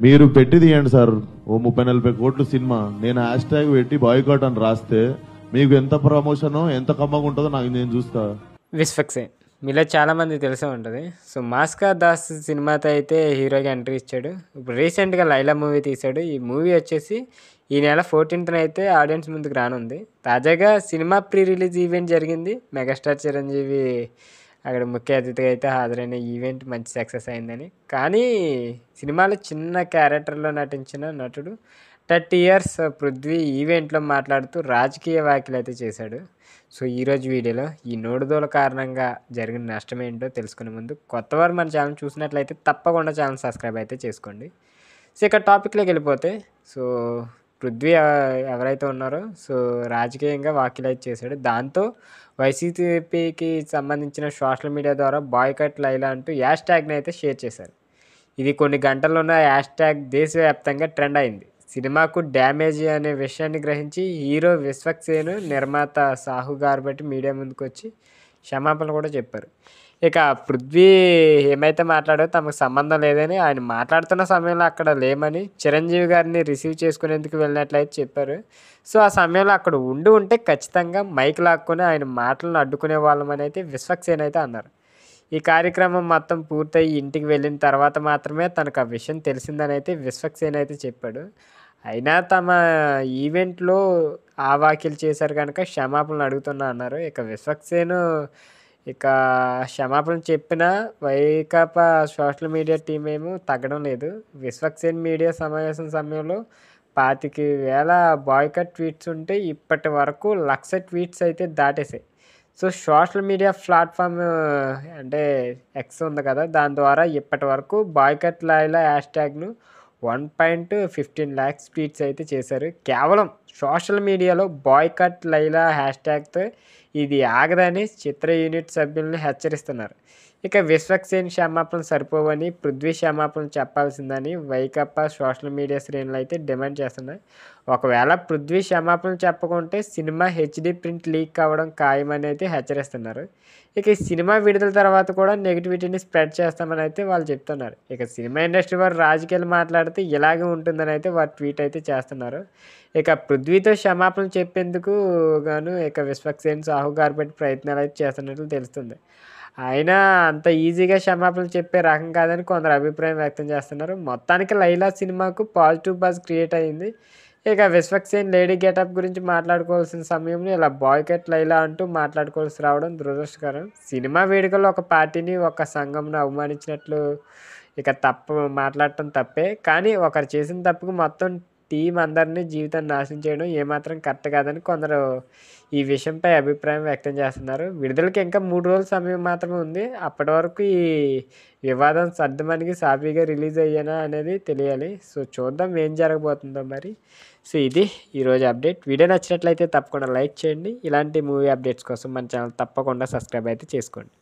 మీరు పెట్టి తీయండి సార్, ఓ 30-40 కోట్లు సినిమా. నేను హ్యాష్ ట్యాగ్ పెట్టి బాయ్కాట్ అని రాస్తే మీకు ఎంత ప్రమోషన్ ఎంత కమ్మగా ఉంటుందో నేను చూస్తా. విశ్వక్సేన్ మీలో చాలామంది తెలిసే ఉంటుంది. సో మాస్కా దాస్ సినిమాతో అయితే హీరోగా ఎంట్రీ ఇచ్చాడు. ఇప్పుడు రీసెంట్గా లైలా మూవీ తీశాడు. ఈ మూవీ వచ్చేసి ఈ నెల 14th అయితే ఆడియన్స్ ముందుకు రానుంది. తాజాగా సినిమా ప్రీ రిలీజ్ ఈవెంట్ జరిగింది. మెగాస్టార్ చిరంజీవి అక్కడ ముఖ్య అతిథిగా అయితే హాజరైన ఈవెంట్ మంచి సక్సెస్ అయిందని. కానీ సినిమాలో చిన్న క్యారెక్టర్లో నటించిన నటుడు 30 years పృథ్వీ ఈవెంట్లో మాట్లాడుతూ రాజకీయ వ్యాఖ్యలు అయితే చేశాడు. సో ఈరోజు వీడియోలో ఈ నోడుదోల కారణంగా జరిగిన నష్టం ఏంటో తెలుసుకునే ముందు కొత్తవారు మన ఛానల్ చూసినట్లయితే తప్పకుండా ఛానల్ సబ్స్క్రైబ్ అయితే చేసుకోండి. సో ఇక టాపిక్లోకి వెళ్ళిపోతే, సో పృథ్వీ ఎవరైతే ఉన్నారో సో రాజకీయంగా వ్యాఖ్యలు అయితే చేశాడు. దాంతో వైసీపీకి సంబంధించిన సోషల్ మీడియా ద్వారా బాయ్కాట్ లైలా అంటూ హ్యాష్ ట్యాగ్ని అయితే షేర్ చేశారు. ఇది కొన్ని గంటల్లోనే హ్యాష్ ట్యాగ్ దేశవ్యాప్తంగా ట్రెండ్ అయింది. సినిమాకు డ్యామేజ్ అనే విషయాన్ని గ్రహించి హీరో విశ్వక్సేన్, నిర్మాత సాహు గార్బెట్ మీడియా ముందుకు వచ్చి క్షమాపణ కూడా చెప్పారు. ఇక పృథ్వీ ఏమైతే మాట్లాడో తమకు సంబంధం లేదని, ఆయన మాట్లాడుతున్న సమయంలో అక్కడ లేమని, చిరంజీవి గారిని రిసీవ్ చేసుకునేందుకు వెళ్ళినట్లయితే చెప్పారు. సో ఆ సమయంలో అక్కడ ఉంటే ఖచ్చితంగా మైక్ లాక్కొని ఆయన మాటలను అడ్డుకునే వాళ్ళమని అయితే విశ్వక్సేన్ అయితే అన్నారు. ఈ కార్యక్రమం మొత్తం పూర్తయి ఇంటికి వెళ్ళిన తర్వాత మాత్రమే తనకు ఆ విషయం తెలిసిందని అయితే విశ్వక్సేన్ అయితే చెప్పాడు. అయినా తమ ఈవెంట్లో ఆ వ్యాఖ్యలు చేశారు కనుక క్షమాపణలు అడుగుతున్నా అన్నారు. ఇక విశ్వక్సేన్ ఇక క్షమాపణ చెప్పిన వైకాపా సోషల్ మీడియా టీం ఏమో తగ్గడం లేదు. విశ్వక్సేన్ మీడియా సమావేశం సమయంలో 25,000 బాయ్కాట్ ట్వీట్స్ ఉంటే ఇప్పటి వరకు 1,00,000 ట్వీట్స్ అయితే దాటేసాయి. సో సోషల్ మీడియా ప్లాట్ఫామ్ అంటే ఎక్స్ ఉంది కదా, దాని ద్వారా ఇప్పటి వరకు బాయ్కాట్ లైలా హ్యాష్ ట్యాగ్ను 1.15 lakhs ట్వీట్స్ అయితే చేశారు. కేవలం సోషల్ మీడియాలో బాయ్కాట్ లైలా హ్యాష్ ట్యాగ్తో ఇది ఆగదని చిత్ర యూనిట్ సభ్యులను హెచ్చరిస్తున్నారు. ఇక విశ్వక్సేన్ క్షమాపణలు సరిపోవని, పృథ్వీ క్షమాపణలు చెప్పాల్సిందని వైకాపా సోషల్ మీడియా శ్రేణులు అయితే డిమాండ్ చేస్తున్నాయి. ఒకవేళ పృథ్వీ క్షమాపణలు చెప్పకుంటే సినిమా హెచ్డి ప్రింట్ లీక్ అవ్వడం ఖాయమని అయితే హెచ్చరిస్తున్నారు. ఇక ఈ సినిమా విడుదల తర్వాత కూడా నెగిటివిటీని స్ప్రెడ్ చేస్తామని అయితే వాళ్ళు చెప్తున్నారు. ఇక సినిమా ఇండస్ట్రీ వారు రాజకీయాలు మాట్లాడితే ఇలాగే ఉంటుందని అయితే వారు ట్వీట్ అయితే చేస్తున్నారు. ఇక పృథ్వీతో క్షమాపణలు చెప్పేందుకు గాను ఇక విశ్వక్సేన్, సాహు గార్బెట్ ప్రయత్నాలు అయితే చేస్తున్నట్లు తెలుస్తుంది. అయినా అంత ఈజీగా క్షమాపణలు చెప్పే రకం కాదని కొందరు అభిప్రాయం వ్యక్తం చేస్తున్నారు. మొత్తానికి లైలా సినిమాకు పాజిటివ్ బజ్ క్రియేట్ అయింది. ఇక విశ్వక్సేన్ లేడీ గెటప్ గురించి మాట్లాడుకోవాల్సిన సమయంలో ఇలా బాయ్కాట్ లైలా అంటూ మాట్లాడుకోవాల్సి రావడం దురదృష్టకరం. సినిమా వేడుకల్లో ఒక పార్టీని, ఒక సంఘంను అవమానించినట్లు ఇక మాట్లాడటం తప్పే. కానీ ఒకరు చేసిన తప్పుకు మొత్తం టీం అందరినీ జీవితాన్ని నాశనం చేయడం ఏమాత్రం కరెక్ట్ కాదని కొందరు ఈ విషయంపై అభిప్రాయం వ్యక్తం చేస్తున్నారు. విడుదలకి ఇంకా 3 రోజుల సమయం మాత్రమే ఉంది. అప్పటి వరకు ఈ వివాదం సర్దుమణిగి సాఫీగా రిలీజ్ అయ్యానా అనేది తెలియాలి. సో చూద్దాం ఏం జరగబోతుందో మరి. సో ఇది ఈరోజు అప్డేట్. వీడియో నచ్చినట్లయితే తప్పకుండా లైక్ చేయండి. ఇలాంటి మూవీ అప్డేట్స్ కోసం మన ఛానల్ తప్పకుండా సబ్స్క్రైబ్ అయితే చేసుకోండి.